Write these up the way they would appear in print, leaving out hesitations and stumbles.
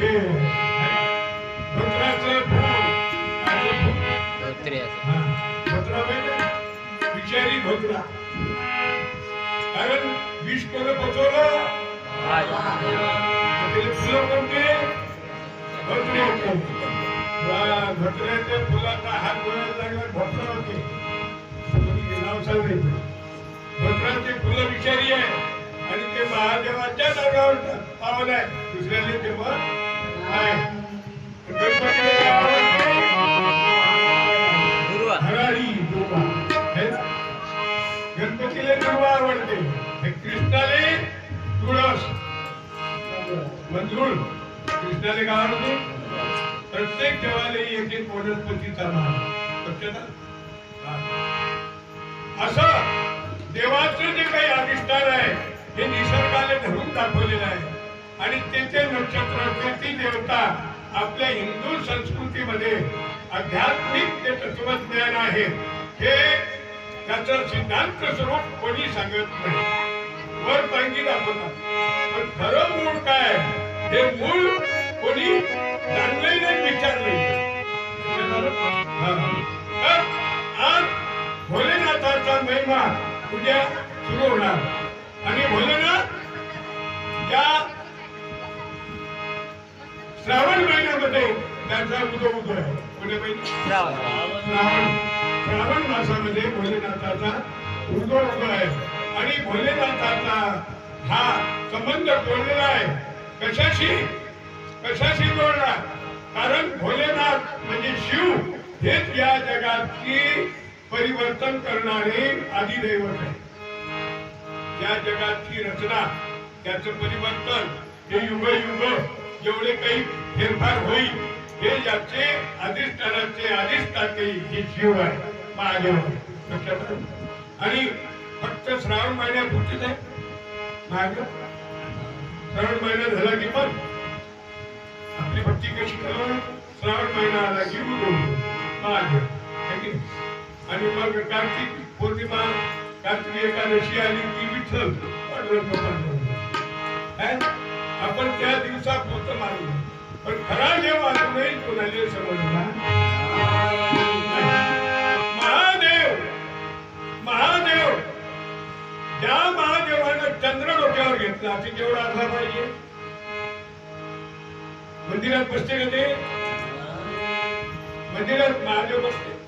हे धोत्राचं फूल धोत्रा पाहिजे विचारी धोत्रा कारण विष कोण पचवलं फुलं कोणते धोत्र्याच्या फुलाचा हात गोळ्याला लागला धोत्रा होते नाव सांगायचं धोत्राची फुलं विषारी आहे आणि ते महादेवाच्या नावावर पावलं आहे दुसऱ्याने तेव्हा आहे गणपतीला दुर्वा आवडते कृष्णाले तुळस मंजूळ कृष्णाले काय आवडते प्रत्येक देवाला एक एक वनस्पतीचा मान असं देवाचं जे काही अधिष्ठान आहे हे निसर्गाने धरून दाखवलेलं आहे आणि त्याचे नक्षत्र ती देवता आपल्या हिंदू संस्कृतीमध्ये आध्यात्मिक जे तत्वज्ञान आहे हे त्याचं सिद्धांत स्वरूप कोणी सांगत नाही वर पांगी दाखवतात पण खरं मूळ काय हे मूळ कोणी जाणले नाही विचारले आज भोलेनाथाचा महिमा उद्या सुरू होणार आणि भोलेनाथ या श्रावण महिन्यामध्ये त्याचा उदो आहे कोणत्या महिन्यात श्रावण मासामध्ये भोलेनाथाचा उदो आहे आणि भोलेनाथाचा हा संबंध जोडलेला आहे कशाशी जोडला कारण भोलेनाथ म्हणजे शिव हेच या जगाची परिवर्तन करणारे आदिदैवत आहे या जगाची रचना त्याचं परिवर्तन हे युग जेवढे काही फेरफार होईल हे याचे अधिष्ठाते हे शिव आहे महादेव आणि फक्त श्रावण महिन्यापुरतीच आहे महादेव श्रावण महिना झाला की पण आपली भक्ती कशी करू श्रावण महिना आला की महादेव आणि मग कार्तिक पौर्णिमा कार्तिक एकादशी आली की विठ्ठल आपण त्या दिवसापुरतं मानलो पण खरा देव अजूनही कोणाला समजला महादेव ज्या महादेवानं चंद्र डोक्यावर घेतला ते केवढा असला पाहिजे मंदिरात बसते का ते मंदिरात महादेव बसते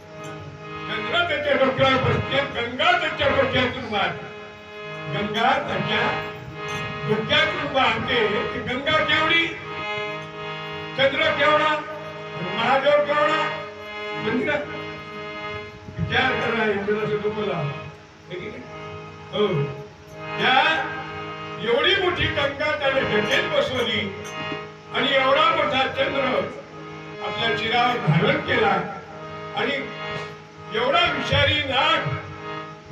चंद्र त्याच्या डोक्यावर बसते गंगा त्याच्या डोक्यातून वाहते गंगा त्याच्या डोक्यातून वाहते गंगा केवढी चंद्र केवढा महादेव केवढा मंदिरात विचार करा इंद्राचं डोकं हो त्या एवढी मोठी गंगा त्याने डोक्यात बसवली आणि एवढा मोठा चंद्र आपल्या शिरावर धारण केला आणि एवढा विषारी नाग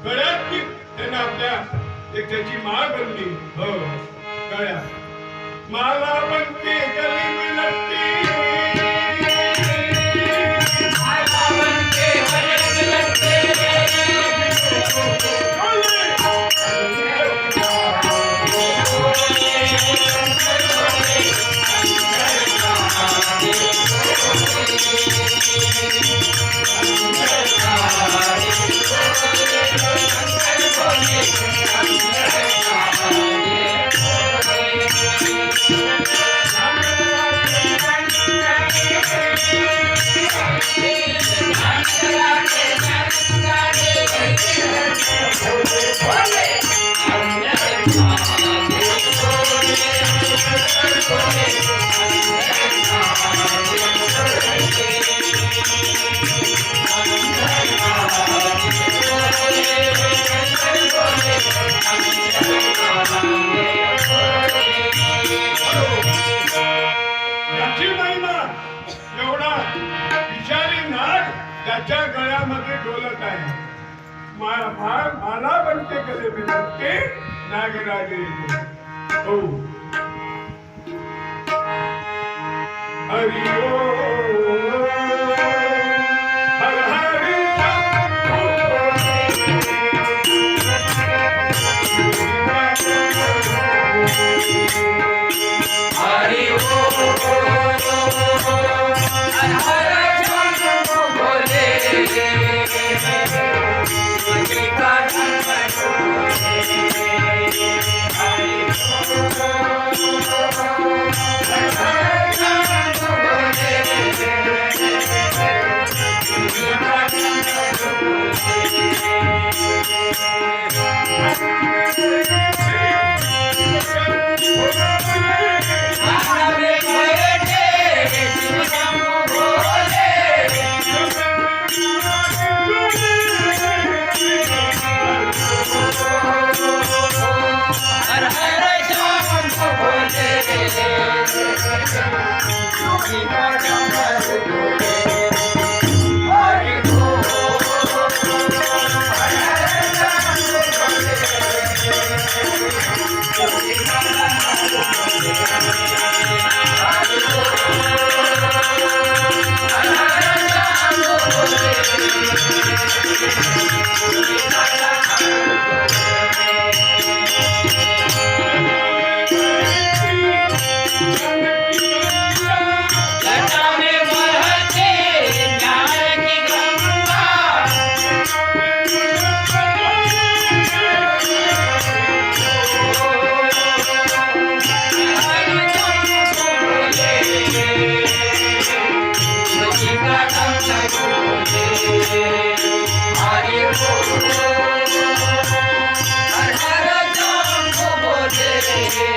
गळ्यात त्याने आपल्या त्याची माळ बनली हो गळ्यात माला बनते गली में लटकी त्याच्या गळ्यामध्ये डोलत आहे माला बनते कले बिलते नागराजे हो हरि हर हरि हरि